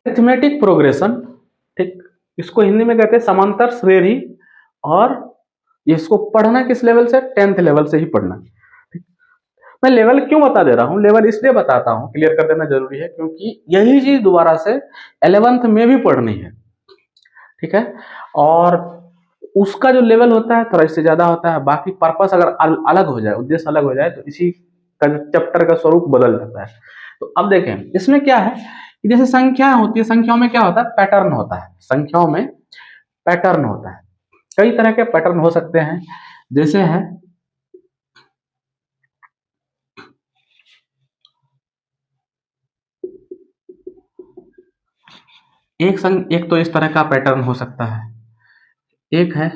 Arithmetic progression, ठीक, इसको हिंदी में कहते हैं समांतर श्रेणी, और इसको पढ़ना किस लेवल से, 10th लेवल से ही पढ़ना। ठीक, मैं लेवल क्यों बता दे रहा हूं, लेवल इसलिए बताता हूं, क्लियर कर देना जरूरी है, क्योंकि यही चीज दोबारा से 11th में भी पढ़नी है। ठीक है, और उसका जो लेवल होता है थोड़ा इससे ज्यादा होता है, बाकी पर्पस अगर अलग हो जाए, उद्देश्य अलग हो जाए, तो इसी का जो चैप्टर का स्वरूप बदल जाता है। तो अब देखें इसमें क्या है कि जैसे संख्याएं होती है, संख्याओं में क्या होता है, पैटर्न होता है, संख्याओं में पैटर्न होता है, कई तरह के पैटर्न हो सकते हैं, जैसे है एक तो इस तरह का पैटर्न हो सकता है, एक है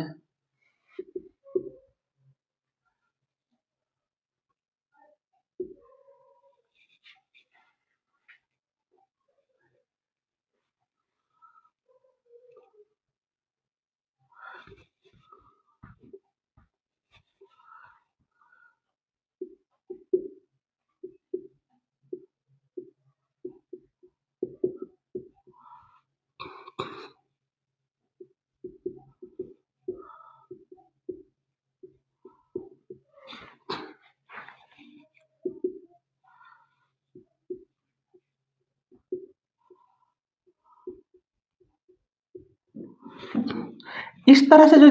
इस तरह से जो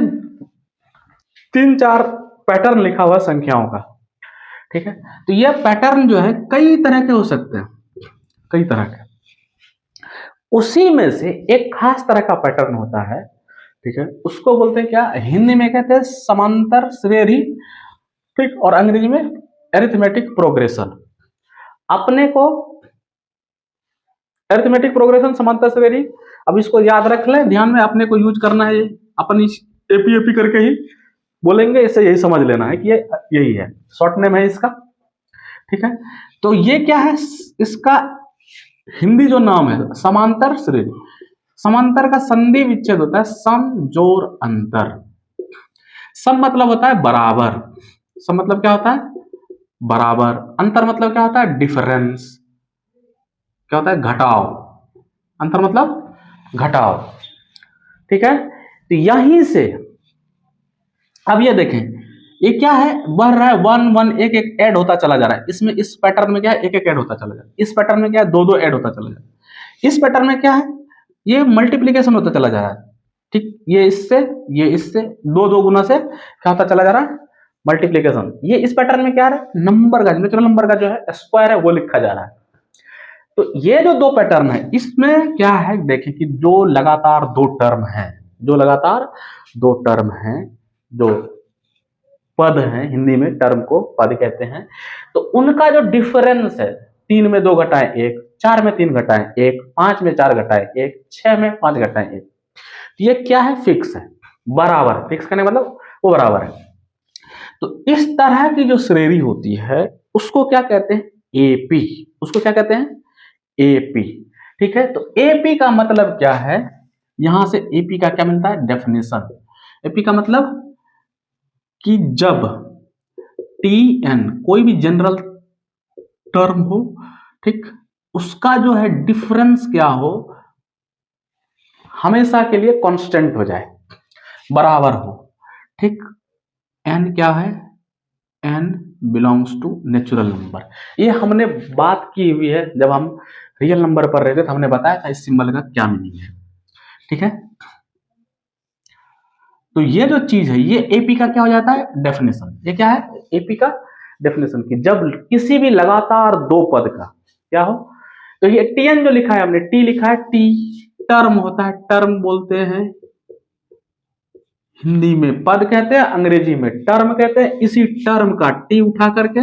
3-4 पैटर्न लिखा हुआ संख्याओं का, ठीक है, तो यह पैटर्न जो है कई तरह के हो सकते हैं, कई तरह के, उसी में से एक खास तरह का पैटर्न होता है, ठीक है, उसको बोलते हैं क्या, हिंदी में कहते हैं समांतर श्रेणी, ठीक, और अंग्रेजी में अरिथमेटिक प्रोग्रेशन। अपने को अरिथमेटिक प्रोग्रेशन, समांतर श्रेणी, अब इसको याद रख लें, ध्यान में अपने को यूज करना है, अपनी एपी एपी करके ही बोलेंगे, इससे यही समझ लेना है कि ये यही है, शॉर्ट नेम है इसका। ठीक है, तो ये क्या है, इसका हिंदी जो नाम है समांतर श्रेणी। समांतर का संधि विच्छेद होता है सम जोड़ अंतर। सम मतलब होता है बराबर, सम मतलब क्या होता है, बराबर। अंतर मतलब क्या होता है, डिफरेंस, क्या होता है, घटाव। अंतर मतलब घटाव। ठीक है, तो यहीं से अब ये देखें, ये क्या है, बढ़ रहा है, 1 1 एक एक ऐड होता चला जा रहा है। इसमें इस पैटर्न में क्या है, एक एक ऐड होता चला जा रहा है। इस पैटर्न में क्या है, 2 2 ऐड होता चला जा रहा है। इस पैटर्न में क्या है, ये मल्टीप्लीकेशन होता चला जा रहा है। ठीक, ये इससे 2 2 गुना से क्या होता चला जा रहा है, मल्टीप्लीकेशन। ये इस पैटर्न में क्या है, नंबर का, नेचुरल नंबर का जो है स्क्वायर है वो लिखा जा रहा है। तो ये जो 2 पैटर्न है, इसमें क्या है, देखें कि जो लगातार 2 टर्म है, जो लगातार 2 टर्म है, जो पद है, हिंदी में टर्म को पद कहते हैं, तो उनका जो डिफरेंस है, 3 में 2 घटाएं 1, 4 में 3 घटाएं 1, 5 में 4 घटाएं 1, 6 में 5 घटाएं 1, ये क्या है, फिक्स है, बराबर। फिक्स करने मतलब वो बराबर है। तो इस तरह की जो श्रेणी होती है उसको क्या कहते हैं, एपी। उसको क्या कहते हैं, एपी। ठीक है, तो एपी का मतलब क्या है, यहां से एपी का क्या मिलता है, डेफिनेशन। एपी का मतलब कि जब टी एन कोई भी जनरल टर्म हो, ठीक, उसका जो है डिफरेंस क्या हो, हमेशा के लिए कांस्टेंट हो जाए, बराबर हो। ठीक, एन क्या है, n belongs to natural number. ये हमने बात की हुई है, जब हम रियल नंबर पर रहते थे, हमने बताया था इस सिंबल का क्या मीनिंग है। ठीक है, तो ये जो चीज है, ये एपी का क्या हो जाता है, डेफिनेशन। ये क्या है, एपी का डेफिनेशन, की जब किसी भी लगातार 2 पद का क्या हो, तो ये टीएन जो लिखा है हमने, टी लिखा है, टी टर्म होता है, टर्म बोलते हैं हिंदी में पद कहते हैं, अंग्रेजी में टर्म कहते हैं। इसी टर्म का टी उठा करके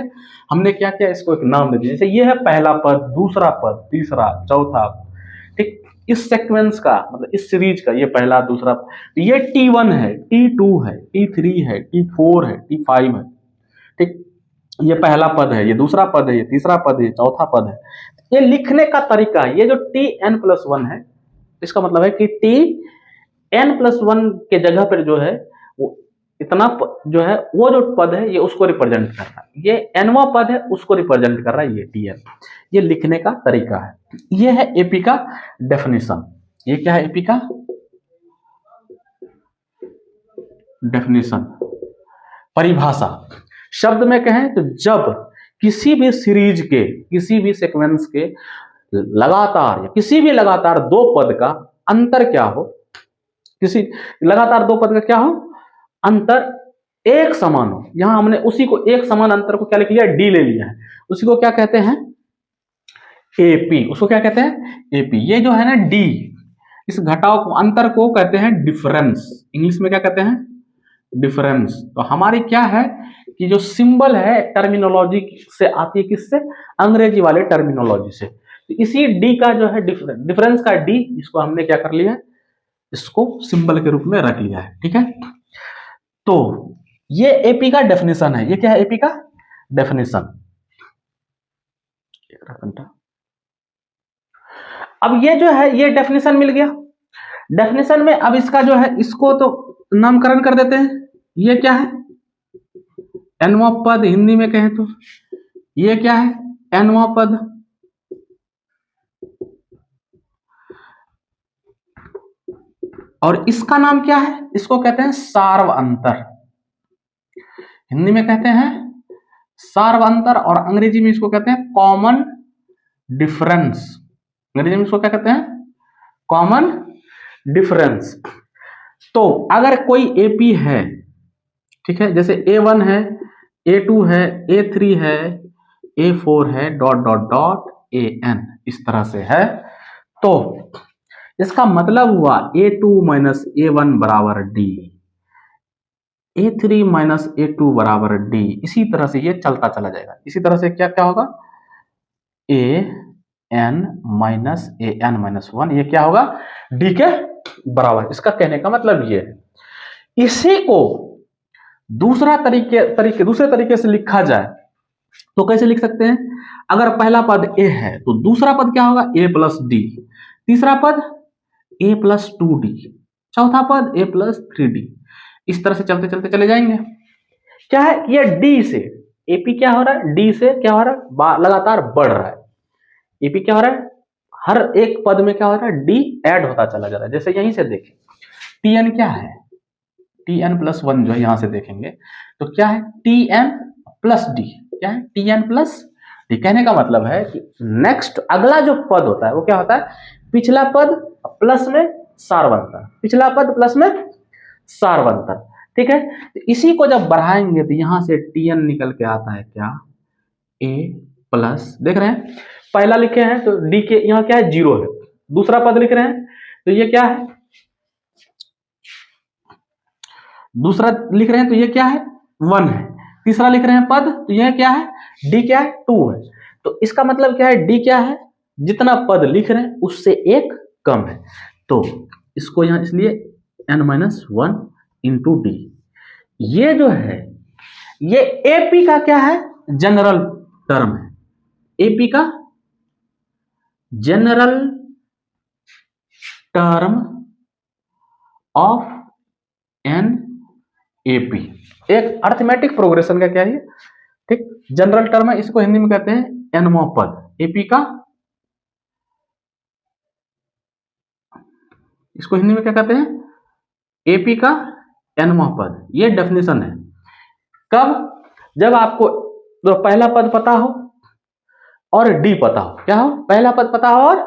हमने क्या किया, इसको एक नाम दे दिया। जैसे ये है पहला पद, दूसरा पद, तीसरा, चौथा। ठीक, इस सीक्वेंस का मतलब इस सीरीज का ये पहला, दूसरा, ये T1 है, T2 है, T3 है, T4 है, T5 है। ठीक, ये पहला पद है, ये दूसरा पद है, ये तीसरा पद है, ये चौथा पद है। ये लिखने का तरीका है, ये जो Tn+1 है, इसका मतलब है कि Tn+1 के जगह पर जो है वो इतना जो है वो जो पद है ये उसको रिप्रेजेंट कर रहा है, ये nवां पद है उसको रिप्रेजेंट कर रहा है ये Tn। ये लिखने का तरीका है। ये है एपी का डेफिनेशन। ये क्या है एपी का डेफिनेशन, परिभाषा। शब्द में कहें तो जब किसी भी सीरीज के, किसी भी सीक्वेंस के लगातार या किसी भी लगातार दो पद का अंतर क्या हो, किसी लगातार दो पद का क्या हो, अंतर एक समान हो। यहां हमने उसी को एक समान अंतर को क्या लिख लिया, डी ले लिया है, उसी को क्या कहते हैं एपी। उसको क्या कहते हैं एपी। ये जो है ना डी, इस घटाव को, अंतर को कहते हैं डिफरेंस। इंग्लिश में क्या कहते हैं डिफरेंस। तो हमारी क्या है कि जो सिंबल है टर्मिनोलॉजी से आती है, किससे, अंग्रेजी वाले टर्मिनोलॉजी से। तो इसी डी का जो है डिफरेंस का डी, इसको हमने क्या कर लिया, इसको सिंबल के रूप में रख लिया है। ठीक है, तो ये एपी का डेफिनेशन है। ये क्या है एपी का डेफिनेशन। अब ये जो है ये डेफिनेशन मिल गया। डेफिनेशन में अब इसका जो है, इसको तो नामकरण कर देते हैं। ये क्या है nवां पद, हिंदी में कहें तो ये क्या है nवां पद। और इसका नाम क्या है, इसको कहते हैं सार्वअंतर। हिंदी में कहते हैं सार्वअंतर और अंग्रेजी में इसको कहते हैं कॉमन डिफरेंस। अंग्रेजी में इसको क्या कहते हैं कॉमन डिफरेंस। तो अगर कोई एपी है, ठीक है, जैसे A1 है, A2 है, A3 है, A4 है, डॉट डॉट डॉट AN, इस तरह से है, तो इसका मतलब हुआ A2 माइनस A1 बराबर D, A3 माइनस A2 बराबर D। इसी तरह से ये चलता चला जाएगा। इसी तरह से क्या क्या होगा, AN माइनस AN माइनस 1, ये क्या होगा D के बराबर। इसका कहने का मतलब ये है। इसी को दूसरे तरीके से लिखा जाए तो कैसे लिख सकते हैं, अगर पहला पद A है तो दूसरा पद क्या होगा A प्लस D, तीसरा पद A प्लस 2D, चौथा पद A प्लस 3D। इस तरह से चलते चलते चले जाएंगे। क्या है, ये D से AP क्या हो रहा है, D से क्या हो रहा है, लगातार बढ़ रहा है। AP क्या हो रहा है, हर एक पद में क्या हो रहा है, D ऐड होता चला जा रहा है। जैसे यहीं से देखें Tn क्या है, Tn प्लस 1 जो है यहां से देखेंगे तो क्या है Tn प्लस D, क्या है Tn प्लस D। कहने का मतलब है कि नेक्स्ट अगला जो पद होता है वो क्या होता है, पिछला पद प्लस में सार्वंतर, पिछला पद प्लस में सार्वंतर। ठीक है, तो इसी को जब बढ़ाएंगे तो यहां से Tn निकल के आता है क्या A प्लस, देख रहे हैं पहला लिखे हैं तो D के यहाँ क्या है 0 है, दूसरा पद लिख रहे हैं तो ये क्या है, दूसरा लिख रहे हैं तो ये क्या है 1 है, तीसरा लिख रहे हैं पद तो यह क्या है D क्या है 2 है। तो इसका मतलब क्या है D क्या है, जितना पद लिख रहे हैं उससे एक कम है। तो इसको यहां इसलिए n माइनस 1 इंटू डी। ये जो है ये एपी का क्या है जनरल टर्म है, एपी का general term of an AP, एक अर्थमेटिक प्रोग्रेशन का क्या है, ठीक, जनरल टर्म है। इसको हिंदी में कहते हैं nवां पद एपी का, इसको हिंदी में क्या कहते हैं एपी का nवां पद। ये डेफिनेशन है। कब, जब आपको तो पहला पद पता हो और डी पता हो, क्या हो पहला पद पता हो और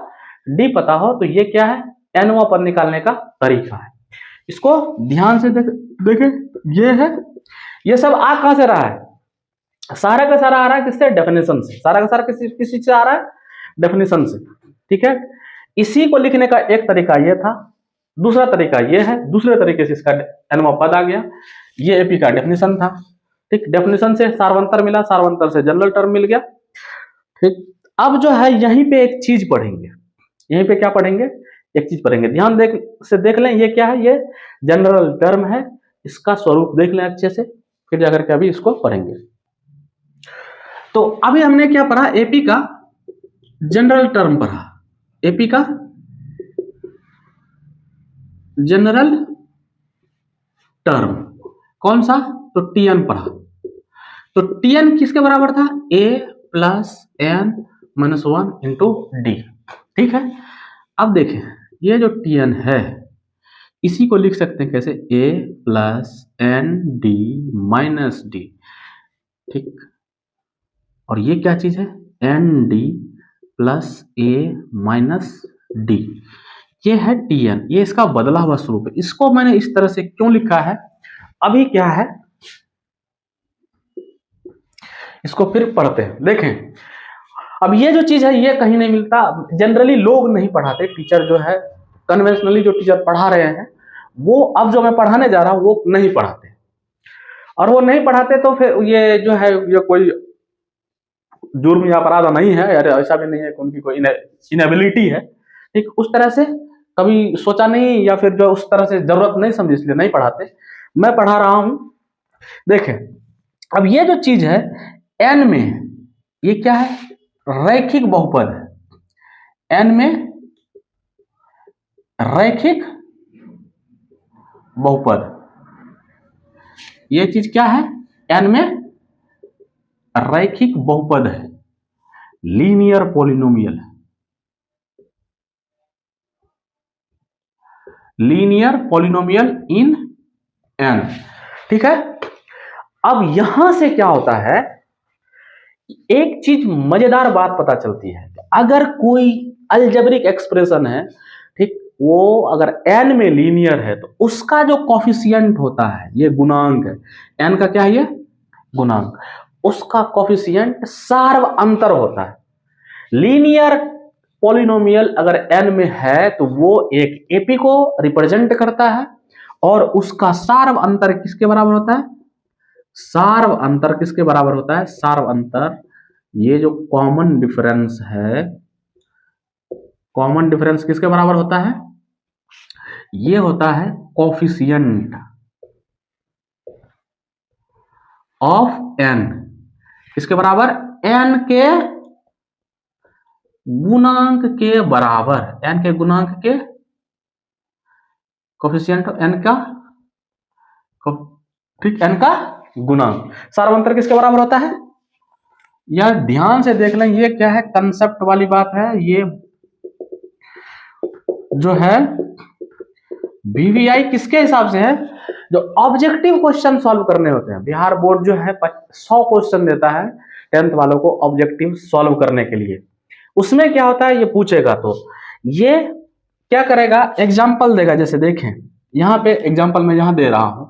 डी पता हो, तो ये क्या है nवां पद निकालने का तरीका है। इसको ध्यान से देखें, ये है, ये सब आ कहां से रहा है, सारा का सारा आ रहा है किससे, डेफिनेशन से। सारा का सारा किस चीज से आ रहा है, डेफिनेशन से। ठीक है, इसी को लिखने का एक तरीका ये था, दूसरा तरीका ये है, दूसरे तरीके से इसका nवां पद आ गया। ये एपी का डेफिनेशन था। ठीक, डेफिनेशन से सार्वंतर मिला, सार्वंतर से जनरल टर्म मिल गया। ठीक, अब जो है यहीं पे एक चीज पढ़ेंगे, यहीं पे क्या पढ़ेंगे, एक चीज पढ़ेंगे, ध्यान देख लें। ये क्या है, ये जनरल टर्म है, इसका स्वरूप देख लें अच्छे से, फिर जाकर के अभी इसको पढ़ेंगे। तो अभी हमने क्या पढ़ा, एपी का जनरल टर्म पढ़ा, एपी का जनरल टर्म कौन सा? तो Tn पढ़ा। तो Tn किसके बराबर था? a plus N minus 1 into d. ठीक है, अब देखें ये जो Tn है इसी को लिख सकते हैं कैसे? a plus n d minus d. ठीक, और ये क्या चीज है? N d plus a minus d. ये है Tn, ये इसका बदला हुआ स्वरूप है। इसको मैंने इस तरह से क्यों लिखा है? अभी क्या है इसको फिर पढ़ते हैं। देखें, अब ये जो चीज है ये कहीं नहीं मिलता, जनरली लोग नहीं पढ़ाते। टीचर जो है कन्वेंशनली जो टीचर पढ़ा रहे हैं वो अब जो मैं पढ़ाने जा रहा हूं वो नहीं पढ़ाते, और वो नहीं पढ़ाते तो फिर ये जो है ये कोई जुर्म या अपराध नहीं है, यार ऐसा भी नहीं है कि उनकी कोई इनेबिलिटी है। ठीक, उस तरह से कभी सोचा नहीं या फिर जो उस तरह से जरूरत नहीं समझी इसलिए नहीं पढ़ाते। मैं पढ़ा रहा हूं। देखें, अब ये जो चीज है एन में, ये क्या है? रैखिक बहुपद है। एन में रैखिक बहुपद, ये चीज क्या है? एन में रैखिक बहुपद है, लीनियर पॉलिनोमियल है, लीनियर पॉलिनोमियल इन एन। ठीक है, अब यहां से क्या होता है, एक चीज मजेदार बात पता चलती है। अगर कोई अलजेब्रिक एक्सप्रेशन है, ठीक, वो अगर n में लीनियर है तो उसका जो कॉफिशिएंट होता है, ये गुणांक है, n का क्या है? ये गुणांक, उसका कॉफिशिएंट सार्व अंतर होता है। लीनियर पॉलिनोमियल अगर n में है तो वो एक एपी को रिप्रेजेंट करता है, और उसका सार्व अंतर किसके बराबर होता है? सार्व अंतर किसके बराबर होता है? सार्व अंतर, ये जो कॉमन डिफरेंस है, कॉमन डिफरेंस किसके बराबर होता है? ये होता है कोफिशिएंट ऑफ n, किसके बराबर? n के गुणांक के बराबर, n के गुणांक के कोफिशिएंट n का, ठीक, n का गुणांक। सार्वंतर किसके बराबर होता है? यह ध्यान से देख लें, ये क्या है? कंसेप्ट वाली बात है। ये जो है वीवीआई किसके हिसाब से है? जो ऑब्जेक्टिव क्वेश्चन सॉल्व करने होते हैं। बिहार बोर्ड जो है 100 क्वेश्चन देता है 10th वालों को ऑब्जेक्टिव सॉल्व करने के लिए। उसमें क्या होता है, ये पूछेगा तो ये क्या करेगा? एग्जाम्पल देगा। जैसे देखें यहाँ पे एग्जाम्पल में यहां दे रहा हूं,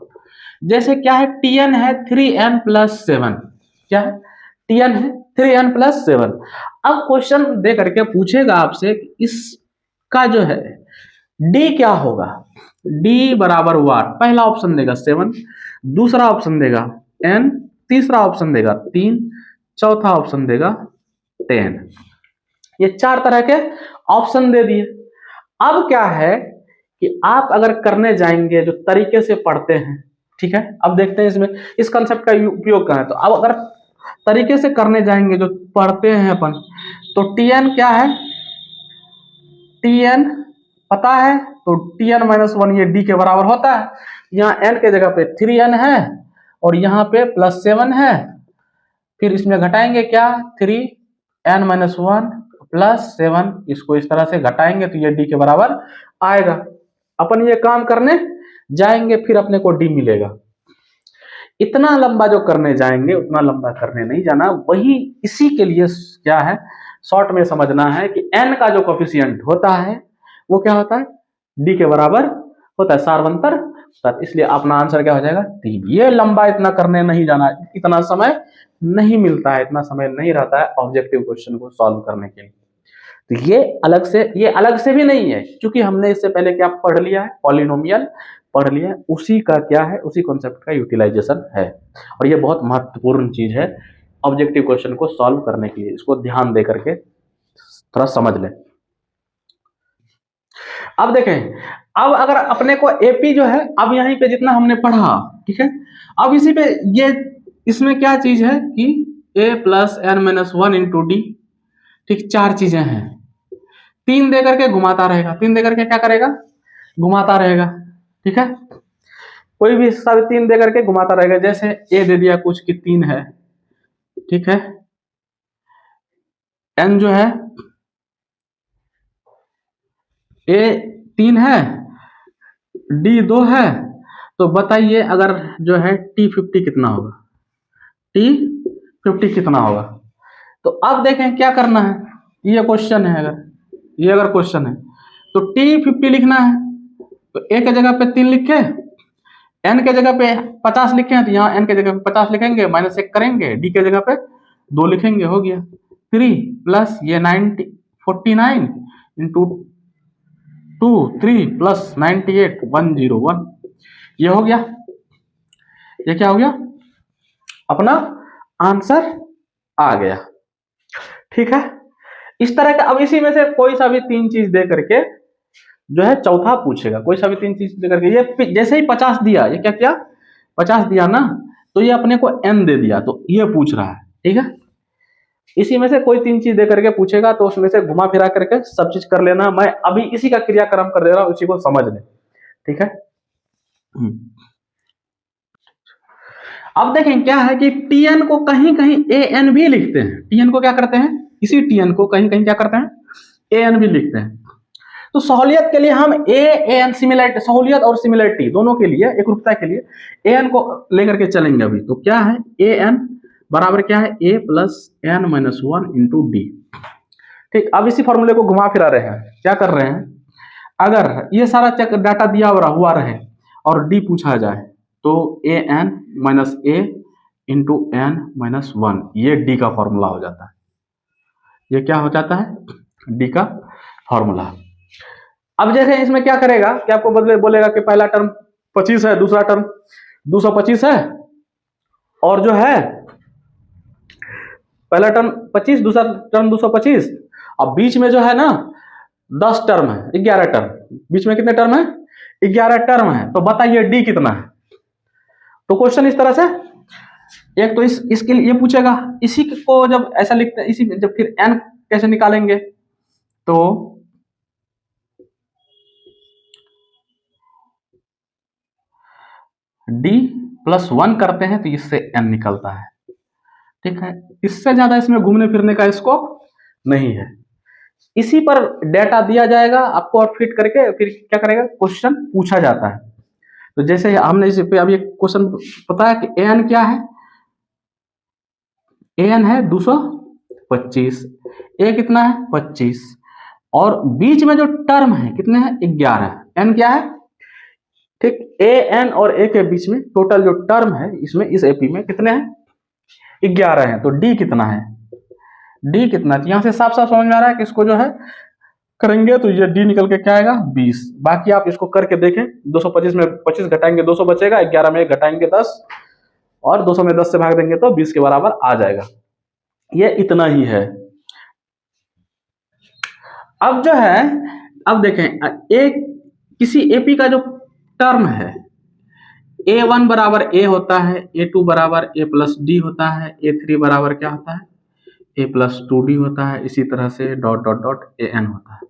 जैसे क्या है? Tn है 3n प्लस 7। क्या है? Tn है 3n प्लस 7। अब क्वेश्चन दे करके पूछेगा आपसे इसका जो है d क्या होगा? d बराबर वाट, पहला ऑप्शन देगा 7, दूसरा ऑप्शन देगा n, तीसरा ऑप्शन देगा 3, चौथा ऑप्शन देगा 10। ये 4 तरह के ऑप्शन दे दिए। अब क्या है कि आप अगर करने जाएंगे जो तरीके से पढ़ते हैं, ठीक है, अब देखते हैं इसमें इस कंसेप्ट का उपयोग कहाँ है। तो अब अगर तरीके से करने जाएंगे जो पढ़ते हैं अपन, तो Tn क्या है? Tn पता है, तो Tn माइनस 1 ये d के बराबर होता है। यहाँ n के जगह पे 3n है और यहाँ पे प्लस 7 है, फिर इसमें घटाएंगे क्या? 3n माइनस 1 प्लस 7, इसको इस तरह से घटाएंगे तो ये d के बराबर आएगा। अपन ये काम करने जाएंगे फिर अपने को d मिलेगा। इतना लंबा जो करने जाएंगे उतना लंबा करने नहीं जाना। वही इसी के लिए क्या है, शॉर्ट में समझना है कि n का जो कोफिशिएंट होता है वो क्या होता है? d के बराबर होता है, सार्वंतर। इसलिए अपना आंसर क्या हो जाएगा? 3। ये लंबा इतना करने नहीं जाना, इतना समय नहीं मिलता है, इतना समय नहीं रहता है ऑब्जेक्टिव क्वेश्चन को सॉल्व करने के लिए। तो ये अलग से भी नहीं है, क्योंकि हमने इससे पहले क्या पढ़ लिया है? पॉलिनोमियल पढ़ लिया है। उसी का क्या है? उसी कॉन्सेप्ट का यूटिलाइजेशन है, और ये बहुत महत्वपूर्ण चीज है ऑब्जेक्टिव क्वेश्चन को सॉल्व करने के लिए। इसको ध्यान दे करके थोड़ा समझ लें। अब देखें, अब अगर अपने को एपी जो है, अब यहीं पे जितना हमने पढ़ा, ठीक है, अब इसी पे ये इसमें क्या चीज है कि a plus N minus 1 into d, ठीक, 4 चीजें हैं। 3 दे करके घुमाता रहेगा, 3 दे करके क्या करेगा? घुमाता रहेगा, ठीक है। कोई भी हिस्सा 3 दे करके घुमाता रहेगा। जैसे ए दे दिया कुछ कि 3 है, ठीक है, एन जो है ए 3 है, डी 2 है, तो बताइए अगर जो है टी 50 कितना होगा, टी 50 कितना होगा। तो अब देखें क्या करना है, ये क्वेश्चन है, अगर क्वेश्चन है तो टी 50 लिखना है, तो ए के जगह पे 3 लिखे, एन के जगह पे 50 लिखे हैं, तो यहाँ एन के जगह पे 50 लिखेंगे, -1 करेंगे, डी के जगह पे 2 लिखेंगे, हो गया 3 प्लस ये 49 इंटू 2 3 प्लस 98 101, ये हो गया, ये क्या हो गया, अपना आंसर आ गया। ठीक है, इस तरह का। अब इसी में से कोई सा भी 3 चीज दे करके जो है चौथा पूछेगा, कोई सा भी 3 चीज दे करके। ये जैसे ही 50 दिया, ये क्या किया, 50 दिया ना, तो ये अपने को n दे दिया, तो ये पूछ रहा है। ठीक है, इसी में से कोई 3 चीज दे करके पूछेगा, तो उसमें से घुमा फिरा करके सब चीज कर लेना। मैं अभी इसी का क्रियाक्रम कर दे रहा हूं, इसी को समझ ले। ठीक है, अब देखें क्या है कि tn को कहीं कहीं an भी लिखते हैं। tn को क्या करते हैं, इसी tn को कहीं कहीं क्या करते हैं, an भी लिखते हैं। तो सहूलियत के लिए हम an सिमिलरिटी, सहूलियत और सिमिलरिटी दोनों के लिए, एक रूपता के लिए an को लेकर के चलेंगे अभी। तो क्या है, an बराबर क्या है, a plus n minus 1 into d. ठीक, अब इसी फॉर्मूले को घुमा फिरा रहे हैं, क्या कर रहे हैं, अगर ये सारा चेक डाटा दिया हुआ रहे और डी पूछा जाए, तो A N minus A into N minus 1, ये डी का फॉर्मूला हो जाता है। ये क्या हो जाता है, डी का फॉर्मूला। अब देखें इसमें क्या करेगा कि आपको बदले बोलेगा कि पहला टर्म 25 है, दूसरा टर्म 225 है, और जो है पहला टर्म 25, दूसरा टर्म 225, अब बीच में जो है ना 10 टर्म है, 11 टर्म, बीच में कितने टर्म है, 11 टर्म है। तो बताइए डी कितना है। तो क्वेश्चन इस तरह से, एक तो इसके लिए ये पूछेगा, इसी को जब ऐसा लिखते हैं, इसी जब फिर n कैसे निकालेंगे, तो d प्लस 1 करते हैं, तो इससे n निकलता है। ठीक है, इससे ज्यादा इसमें घूमने फिरने का स्कोप नहीं है। इसी पर डेटा दिया जाएगा आपको, और फिट करके फिर क्या करेगा, क्वेश्चन पूछा जाता है। तो जैसे हमने इस पे अब ये क्वेश्चन पता है कि an क्या है, an है 225, a कितना है 25, और बीच में जो टर्म है कितने हैं, 11, n क्या है। ठीक, an और a के बीच में टोटल जो टर्म है इसमें, इस एपी में कितने हैं, 11 हैं। तो d कितना है, d कितना, यहां से साफ साफ समझ में आ रहा है कि इसको जो है करेंगे तो ये d निकल के क्या आएगा, 20। बाकी आप इसको करके देखें, 225 में 25 घटाएंगे 200 बचेगा, 11 में घटाएंगे 10, और 200 में 10 से भाग देंगे तो 20 के बराबर आ जाएगा। ये इतना ही है। अब जो है, अब देखें, एक किसी एपी का जो टर्म है, a1 बराबर a होता है, a2 बराबर a प्लस डी होता है, a3 बराबर क्या होता है, a प्लस 2d होता है, इसी तरह से डॉट डॉट डॉट an होता है।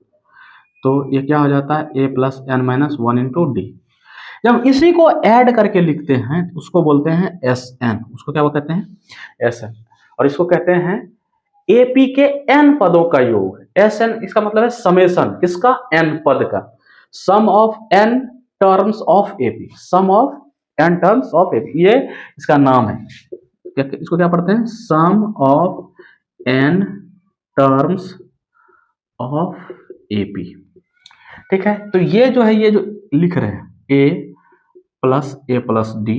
तो ये क्या हो जाता है, a plus N minus 1 into d. जब इसी को ऐड करके लिखते हैं तो उसको बोलते हैं Sn, उसको क्या कहते हैं, Sn, और इसको कहते हैं AP के n पदों का योग। Sn इसका मतलब है समेशन, किसका, n पद का, sum of n terms of AP, sum of n terms of AP, ये इसका नाम है। इसको क्या पढ़ते हैं, sum of n terms of AP। ठीक है, तो ये जो है, ये जो लिख रहे हैं a plus D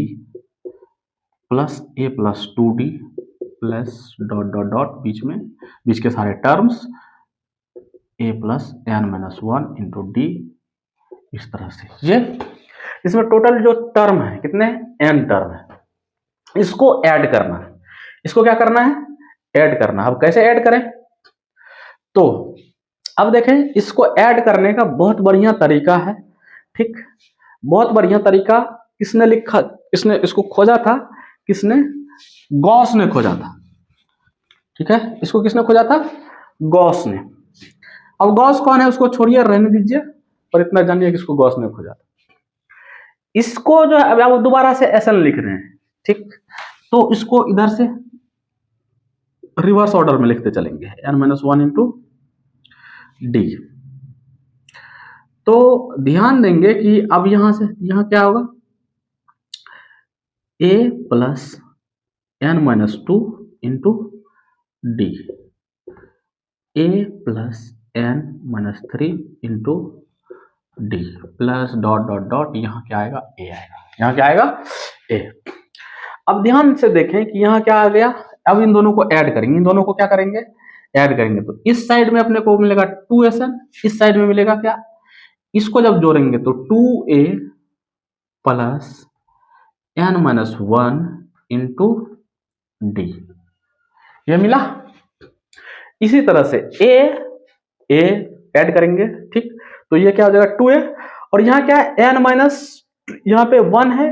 plus a plus 2d plus dot dot dot बीच के सारे terms a plus N minus 1 into D, इस तरह से। ये इसमें टोटल जो टर्म है कितने, n टर्म है, इसको ऐड करना है। इसको क्या करना है, ऐड करना। अब कैसे ऐड करें, तो अब देखें, इसको ऐड करने का बहुत बढ़िया तरीका है। ठीक, बहुत बढ़िया तरीका किसने लिखा, किसने इसको खोजा था, किसने, गॉस ने खोजा था। ठीक है, इसको किसने खोजा था, गॉस ने। अब गॉस कौन है उसको छोड़िए, रहने दीजिए, और इतना जानिए कि इसको गॉस ने खोजा था। इसको जो है अब आप दोबारा से SN लिख रहे हैं, ठीक, तो इसको इधर से रिवर्स ऑर्डर में लिखते चलेंगे, n-1 इंटू डी। तो ध्यान देंगे कि अब यहां से यहां क्या होगा, a plus n-2 into D, a plus n-3 into D plus dot dot dot, यहाँ क्या आएगा, a आएगा, यहाँ क्या आएगा, a। अब ध्यान से देखें कि यहाँ क्या आ गया, अब इन दोनों को ऐड करेंगे, इन दोनों को क्या करेंगे, ऐड करेंगे, तो इस साइड में अपने को मिलेगा 2SN, इस साइड में मिलेगा क्या, इसको जब जोड़ेंगे तो 2a plus n-1 into D, ये मिला। इसी तरह से a ऐड करेंगे, ठीक, तो ये क्या हो जाएगा 2a, और यहाँ क्या है n माइनस, यहाँ पे 1 है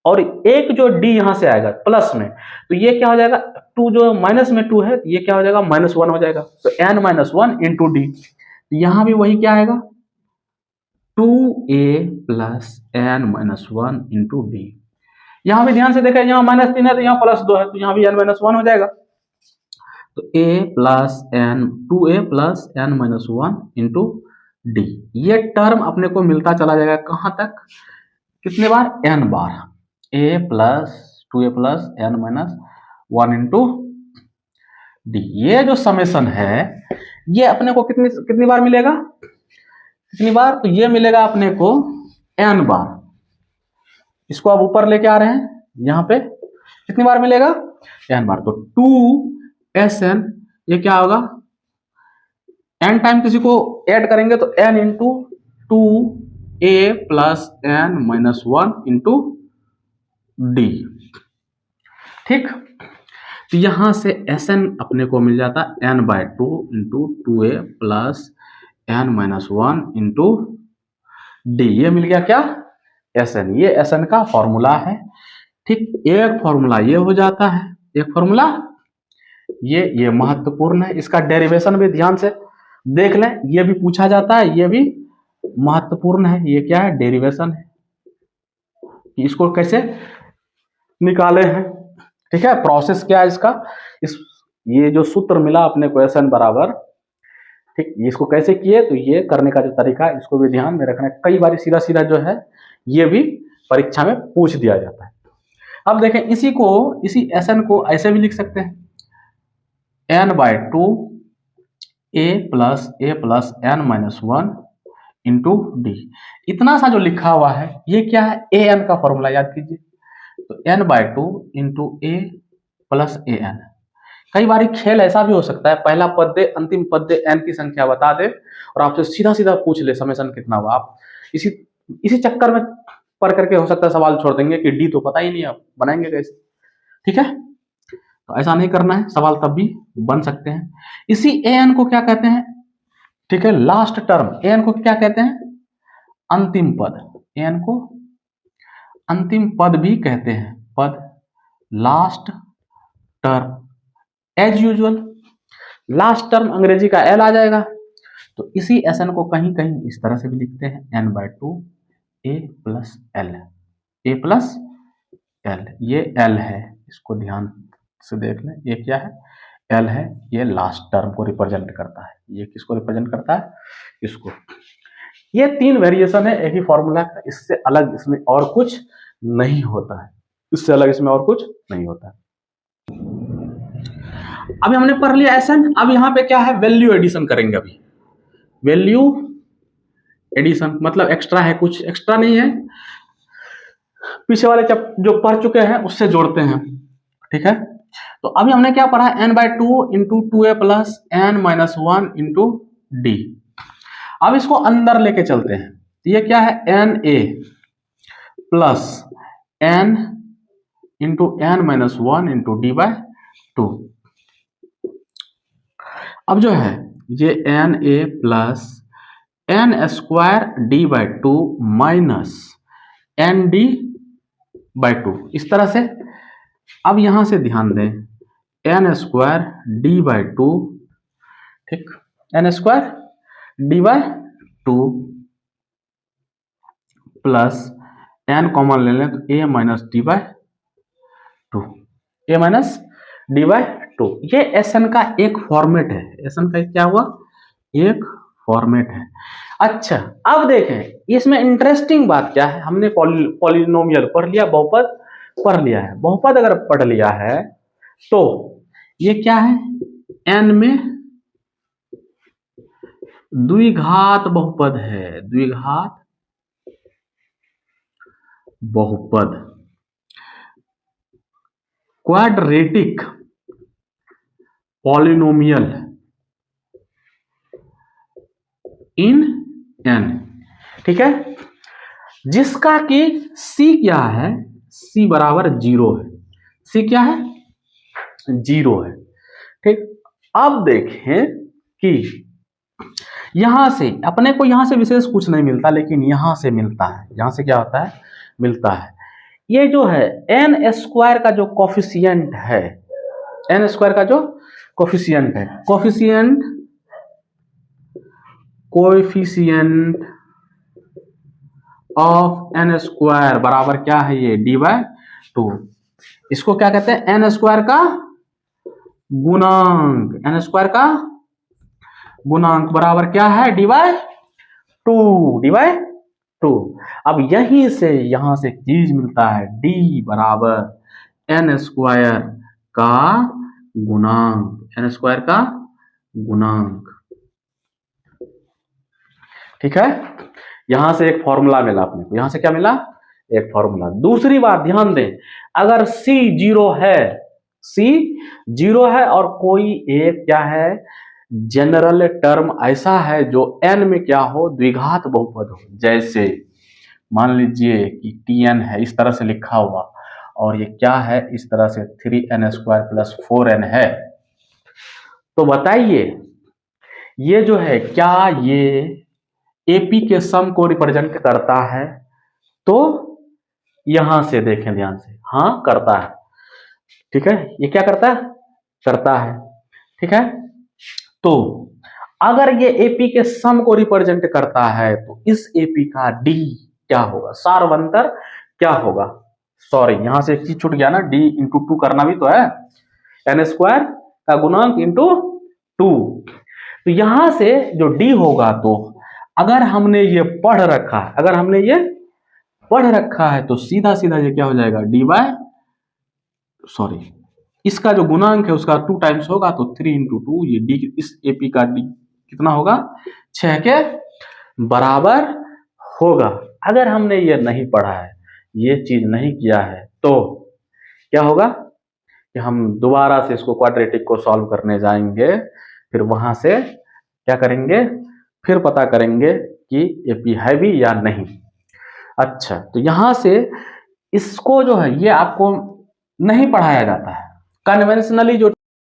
और एक जो d यहां से आएगा प्लस में, तो ये क्या हो जाएगा, 2 जो माइनस में 2 है, तो ये क्या हो जाएगा, -1 हो जाएगा, तो n-1 इंटू डी, यहां भी वही क्या आएगा, 2a plus n-1 into D. यहां भी ध्यान से देखा, यहाँ -3 है तो यहाँ +2 है, तो यहाँ भी n-1 हो जाएगा, तो a plus n 2a plus n-1 into D. ये टर्म अपने को मिलता चला जाएगा कहां तक, कितने बार, n bar, a plus 2a plus n-1 into D. ये जो समेशन है ये अपने को कितनी बार मिलेगा, कितनी बार, तो ये मिलेगा अपने को n बार। इसको आप ऊपर लेके आ रहे हैं, यहां पे कितनी बार मिलेगा, n बार, तो 2SN, ये क्या होगा, n टाइम किसी को ऐड करेंगे तो n into 2a plus n-1 into d, ठीक। तो यहां से SN अपने को मिल जाता n/2 into 2a plus n-1 into D, ये मिल गया क्या, SN। ये SN का फॉर्मूला है, ठीक। एक फॉर्मूला ये हो जाता है, एक फॉर्मूला ये महत्वपूर्ण है, इसका डेरिवेशन भी ध्यान से देख लें, ये भी पूछा जाता है, ये भी महत्वपूर्ण है। ये क्या है, डेरिवेशन है, कि इसको कैसे निकाले हैं, ठीक है, प्रोसेस क्या है इसका, ये जो सूत्र मिला अपने को SN बराबर, ठीक, इसको कैसे किए, तो ये करने का जो तरीका है इसको भी ध्यान में रखना है। कई बार सीधा सीधा जो है ये भी परीक्षा में पूछ दिया जाता है। अब देखें इसी SN को ऐसे भी लिख सकते हैं, n/2 a plus n-1 into D. इतना सा जो लिखा हुआ है ये क्या है, an का फॉर्मूला याद कीजिए, तो n/2 into a plus an। कई बार खेल ऐसा भी हो सकता है, पहला पद दे, अंतिम पद दे, n की संख्या बता दे और आपसे सीधा सीधा पूछ ले समेशन कितना हुआ, आप इसी चक्कर में पढ़ करके हो सकता है सवाल छोड़ देंगे कि डी तो पता ही नहीं, आप बनाएंगे कैसे, ठीक है। तो ऐसा नहीं करना है, सवाल तब भी बन सकते हैं। इसी an को क्या कहते हैं, ठीक है, लास्ट टर्म, an को क्या कहते हैं, अंतिम पद, an को अंतिम पद भी कहते हैं, पद, last term. As usual last term अंग्रेजी का l आ जाएगा, तो इसी SN को कहीं कहीं इस तरह से भी लिखते हैं, n/2 a plus l, a plus l, ये l है, इसको ध्यान से देख लें, ये क्या है, l है, ये लास्ट टर्म को रिप्रेजेंट करता है। ये किसको रिप्रेजेंट करता है, इसको। ये 3 वेरिएशन है एक ही फॉर्मूला का, इससे अलग इसमें और कुछ नहीं होता है, इससे अलग इसमें और कुछ नहीं होता है। अभी हमने पढ़ लिया SN, अब यहाँ पे क्या है, वैल्यू एडिशन करेंगे। अभी वैल्यू एडिशन मतलब एक्स्ट्रा है, कुछ एक्स्ट्रा नहीं है, पीछे वाले जो पढ़ चुके हैं उससे जोड़ते हैं, ठीक है। तो अभी हमने क्या पढ़ा, n/2 into 2a plus n-1 into D. अब इसको अंदर लेके चलते हैं, तो ये क्या है, na plus n into n-1 into d/2। अब जो है ये na plus n² d/2 minus nd/2, इस तरह से। अब यहां से ध्यान दें, n² d/2, ठीक, n² d/2 plus n common ले लें तो a minus D by two, A minus D by two. ये Sn का एक फॉर्मेट है, Sn का क्या हुआ, एक फॉर्मेट है। अच्छा अब देखें इसमें इंटरेस्टिंग बात क्या है, हमने पॉलिनोमियल पढ़ लिया, बहुपद पढ़ लिया है। बहुपद अगर पढ़ लिया है तो ये क्या है, n में द्विघात बहुपद है, द्विघात बहुपद, क्वाड्रेटिक पॉलिनोमियल इन n, ठीक है, जिसका कि c क्या है, c बराबर 0 है, c क्या है, 0 है। ठीक, अब देखें कि यहां से अपने को यहां से विशेष कुछ नहीं मिलता, लेकिन यहां से मिलता है, यहां से क्या होता है, मिलता है। ये जो है n स्क्वायर का जो कोफिशिएंट है, n स्क्वायर का जो कोफिशिएंट है, कोफिशिएंट ऑफ n स्क्वायर बराबर क्या है, ये d बाय टू। इसको क्या कहते हैं, n स्क्वायर का गुणांक, n स्क्वायर का गुणांक बराबर क्या है, D by two, D by two. अब यहीं से यहां से चीज मिलता है, d बराबर n स्क्वायर का गुणांक, n स्क्वायर का गुणांक, ठीक है। यहां से एक फॉर्मूला मिला अपने को, यहां से क्या मिला, एक फॉर्मूला। दूसरी बात ध्यान दें, अगर c 0 है, c 0 है और कोई एक क्या है, जनरल टर्म ऐसा है जो n में क्या हो, द्विघात बहुपद हो, जैसे मान लीजिए कि tn है, इस तरह से लिखा हुआ, और ये क्या है, इस तरह से 3n स्क्वायर प्लस 4n है, तो बताइए ये जो है क्या ये AP के सम को रिप्रेजेंट करता है? तो यहां से देखें ध्यान से, हाँ करता है, ठीक है, ये क्या करता है, करता है, ठीक है। तो अगर ये AP के सम को रिप्रेजेंट करता है तो इस AP का D क्या होगा, सार्वंतर क्या होगा, सॉरी यहां से एक चीज छूट गया ना, D इंटू 2 करना भी तो है, n स्क्वायर का गुणांक इंटू 2। तो यहां से जो D होगा, तो अगर हमने ये पढ़ रखा है, अगर हमने ये पढ़ रखा है तो सीधा सीधा ये क्या हो जाएगा, D बाय, सॉरी इसका जो गुणांक है उसका 2 टाइम्स होगा, तो 3 इंटू 2, ये D, इस AP का D कितना होगा, 6 के बराबर होगा। अगर हमने ये नहीं पढ़ा है, ये चीज नहीं किया है, तो क्या होगा कि हम दोबारा से इसको क्वाड्रेटिक को सॉल्व करने जाएंगे, फिर वहां से क्या करेंगे, फिर पता करेंगे कि AP है भी या नहीं। अच्छा, तो यहां से इसको जो है ये आपको नहीं पढ़ाया जाता है, कन्वेंशनली जो